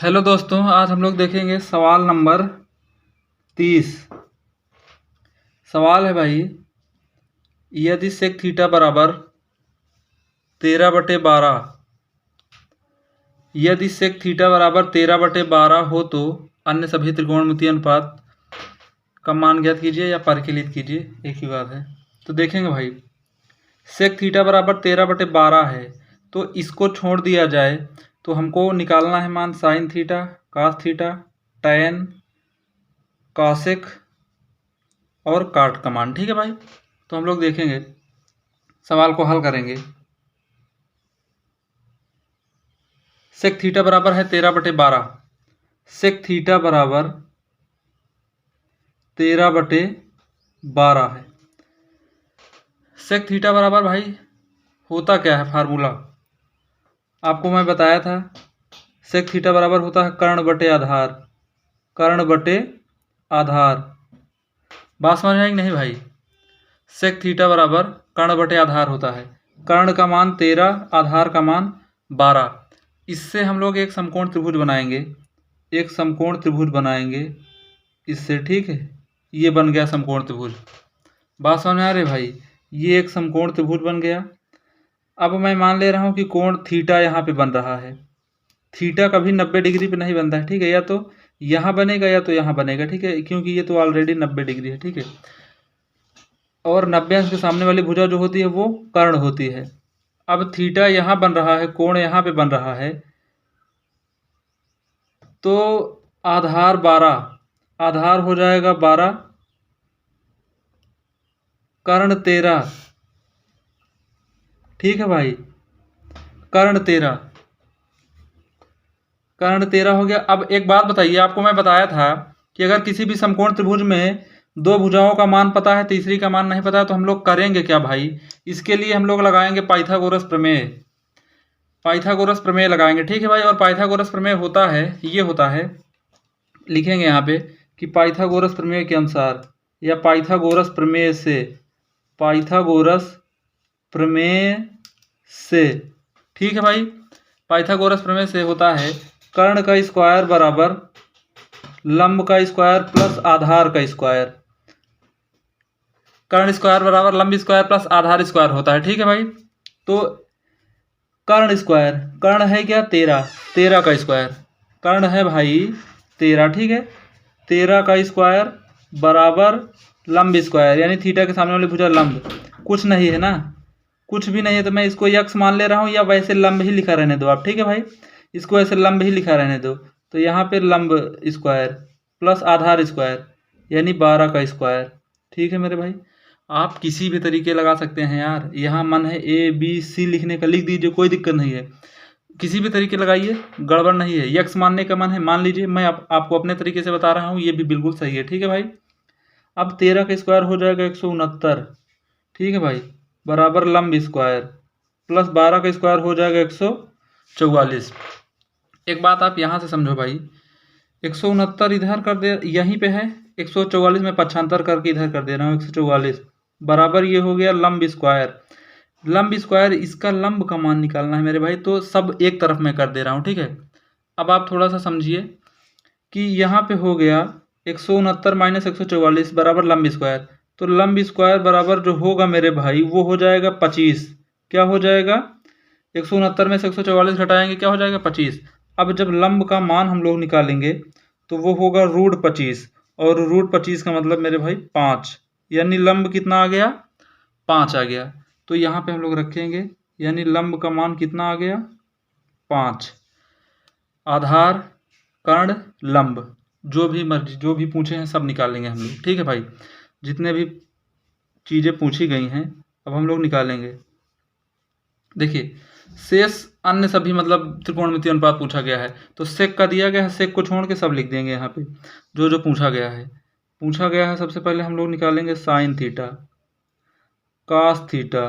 Hello दोस्तों, आज हम लोग देखेंगे सवाल नंबर 30। सवाल है भाई, यदि सेक थीटा बराबर 13/12, यदि सेक थीटा बराबर 13/12 हो तो अन्य सभी त्रिकोणमितीय अनुपात का मान ज्ञात कीजिए या परिकलित कीजिए, एक ही बात है। तो देखेंगे भाई, सेक थीटा बराबर 13/12 है तो इसको छोड़ दिया जाए तो हमको निकालना है मान sine theta, cos theta, tan, cosec और काट का मान। ठीक है भाई, तो हम लोग देखेंगे, सवाल को हल करेंगे। सेक थीटा बराबर है 13/12, सेक थीटा बराबर 13/12 है। सेक थीटा बराबर भाई होता क्या है, फार्मूला आपको मैं बताया था। सेक थीटा बराबर होता है कर्ण बटे आधार, कर्ण बटे आधार। बात समझ में आई कि नहीं भाई? सेक थीटा बराबर कर्ण बटे आधार होता है। कर्ण का मान 13, आधार का मान 12। इससे हम लोग एक समकोण त्रिभुज बनाएंगे, एक समकोण त्रिभुज बनाएंगे इससे। ठीक है, ये बन गया समकोण त्रिभुज। बात समझ में आ रही भाई? ये एक समकोण त्रिभुज बन गया। अब मैं मान ले रहा हूँ कि कोण थीटा यहाँ पे बन रहा है। थीटा कभी 90 डिग्री पे नहीं बनता है। ठीक है, या तो यहाँ बनेगा या तो यहाँ बनेगा। ठीक है, क्योंकि ये तो ऑलरेडी 90 डिग्री है। ठीक है, और 90 अंश के सामने वाली भुजा जो होती है वो कर्ण होती है। अब थीटा यहाँ बन रहा है, कोण यहाँ पे बन रहा है, तो आधार 12, आधार हो जाएगा 12, कर्ण 13। ठीक है भाई, कर्ण 13, कर्ण 13 हो गया। अब एक बात बताइए, आपको मैं बताया था कि अगर किसी भी समकोण त्रिभुज में दो भुजाओं का मान पता है, तीसरी का मान नहीं पता है, तो हम लोग करेंगे क्या भाई? इसके लिए हम लोग लगाएंगे पाइथागोरस प्रमेय, पाइथागोरस प्रमेय लगाएंगे। ठीक है भाई, और पाइथागोरस प्रमेय होता है, ये होता है, लिखेंगे यहाँ पे कि पाइथागोरस प्रमेय के अनुसार या पाइथागोरस प्रमेय से, पाइथागोरस प्रमेय से। ठीक है भाई, पाइथागोरस प्रमेय से होता है कर्ण का स्क्वायर बराबर लंब का स्क्वायर प्लस आधार का स्क्वायर। कर्ण स्क्वायर बराबर लंब स्क्वायर प्लस आधार स्क्वायर होता है। ठीक है भाई, तो कर्ण स्क्वायर, कर्ण है क्या 13, 13 का स्क्वायर, कर्ण है भाई 13। ठीक है, 13 का स्क्वायर बराबर लंब स्क्वायर, यानी थीटा के सामने वाली भुजा लंब, कुछ नहीं है ना, कुछ भी नहीं है, तो मैं इसको यक्स मान ले रहा हूँ, या वैसे लंब ही लिखा रहने दो आप। ठीक है भाई, इसको ऐसे लंब ही लिखा रहने दो। तो यहाँ पे लंब स्क्वायर प्लस आधार स्क्वायर यानी 12 का स्क्वायर। ठीक है मेरे भाई, आप किसी भी तरीके लगा सकते हैं यार। यहाँ मन है ABC लिखने का, लिख दीजिए, कोई दिक्कत नहीं है, किसी भी तरीके लगाइए, गड़बड़ नहीं है। यक्स मानने का मन है मान लीजिए, मैं आपको अपने तरीके से बता रहा हूँ, ये भी बिल्कुल सही है। ठीक है भाई, अब 13 का स्क्वायर हो जाएगा 169। ठीक है भाई, बराबर लंब स्क्वायर प्लस 12 का स्क्वायर हो जाएगा 144। एक बात आप यहाँ से समझो भाई, 169 इधर कर दे, यहीं पे है, 144 में पक्षांतर करके इधर कर दे रहा हूँ 144, बराबर ये हो गया लंब स्क्वायर। लंब स्क्वायर, इसका लंब का मान निकालना है मेरे भाई, तो सब एक तरफ में कर दे रहा हूँ। ठीक है, अब आप थोड़ा सा समझिए कि यहाँ पे हो गया 169 माइनस 144 बराबर लंब स्क्वायर, तो लंब स्क्वायर बराबर जो होगा मेरे भाई वो हो जाएगा 25। क्या हो जाएगा? 169 में से 144 घटाएंगे, क्या हो जाएगा? 25। अब जब लंब का मान हम लोग निकालेंगे तो वो होगा √25, और √25 का मतलब मेरे भाई 5, यानी लंब कितना आ गया? 5 आ गया। तो यहाँ पे हम लोग रखेंगे, यानी लंब का मान कितना आ गया? 5। आधार, कर्ण, लंब, जो भी मर्जी, जो भी पूछे हैं सब निकालेंगे हम लोग। ठीक है भाई, जितने भी चीज़ें पूछी गई हैं अब हम लोग निकालेंगे। देखिए, शेष अन्य सभी मतलब त्रिकोणमितीय अनुपात पूछा गया है, तो सेक का दिया गया है, सेक को छोड़ के सब लिख देंगे यहाँ पे जो जो पूछा गया है। पूछा गया है, सबसे पहले हम लोग निकालेंगे sine theta, cos theta,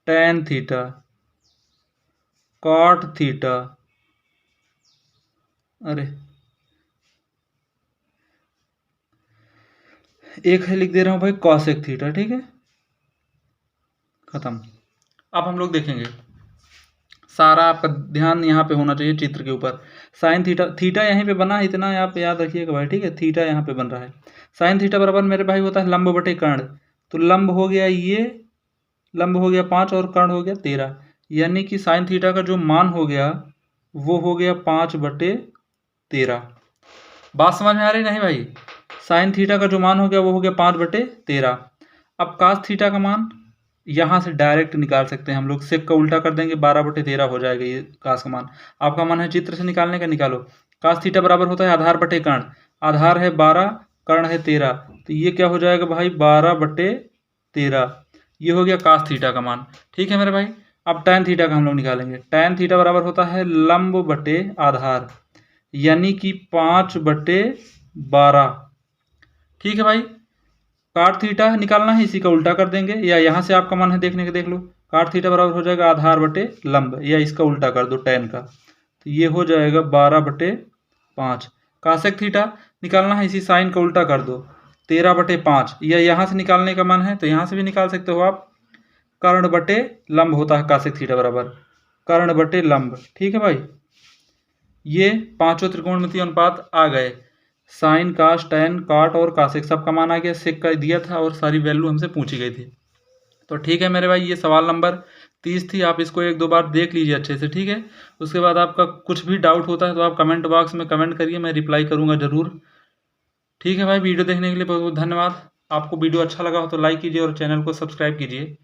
tan theta, cot theta, अरे एक है लिख दे रहा हूँ भाई कॉसेक थीटा। ठीक है, खत्म। अब हम लोग देखेंगे सारा आपका ध्यान यहाँ पे होना चाहिए चित्र के ऊपर। साइन थीटा, थीटा यहीं पे बना है, इतना आप याद रखिएगा भाई, ठीक है। थीटा यहाँ पे बन रहा है। साइन थीटा बराबर मेरे भाई होता है लंब बटे कर्ण। तो लंब हो गया ये, लंब हो गया 5 और कर्ण हो गया 13, यानी कि साइन थीटा का जो मान हो गया वो हो गया 5/13। बात समझ में आ रही नहीं भाई? साइन थीटा का जो मान हो गया वो हो गया 5/13। अब कास थीटा का मान यहाँ से डायरेक्ट निकाल सकते हैं हम लोग, सेक का उल्टा कर देंगे 12/13 हो जाएगा ये कास का मान। आपका मन है चित्र से निकालने का, निकालो। कास थीटा बराबर होता है आधार बटे कर्ण। आधार है 12, कर्ण है 13, तो ये क्या हो जाएगा भाई 12/13। ये हो गया कास थीटा का मान, ठीक है मेरे भाई। अब टैन थीटा का हम लोग निकालेंगे। टैन थीटा बराबर होता है लंब बटे आधार, यानी कि 5/12, ठीक है भाई। काट थीटा निकालना है, इसी का उल्टा कर देंगे, या यहाँ से आपका मन है देखने के देख लो। काट थीटा बराबर हो जाएगा आधार बटे लंब, या इसका उल्टा कर दो टैन का, तो ये हो जाएगा 12/5। कासेक थीटा निकालना है, इसी साइन का उल्टा कर दो, 13/5, या यहाँ से निकालने का मन है तो यहाँ से भी निकाल सकते हो आप। कर्ण बटे लंब होता है कासेक थीटा बराबर कर्ण बटे लंब, ठीक है भाई। ये पांचों त्रिकोणमितीय अनुपात आ गए। साइन, कास, टैन, काट और कासेक सबका मान आ गया, सेक का दिया था और सारी वैल्यू हमसे पूछी गई थी। तो ठीक है मेरे भाई, ये सवाल नंबर 30 थी। आप इसको 1-2 बार देख लीजिए अच्छे से, ठीक है। उसके बाद आपका कुछ भी डाउट होता है तो आप कमेंट बॉक्स में कमेंट करिए, मैं रिप्लाई करूँगा ज़रूर, ठीक है भाई। वीडियो देखने के लिए बहुत बहुत धन्यवाद। आपको वीडियो अच्छा लगा हो तो लाइक कीजिए और चैनल को सब्सक्राइब कीजिए।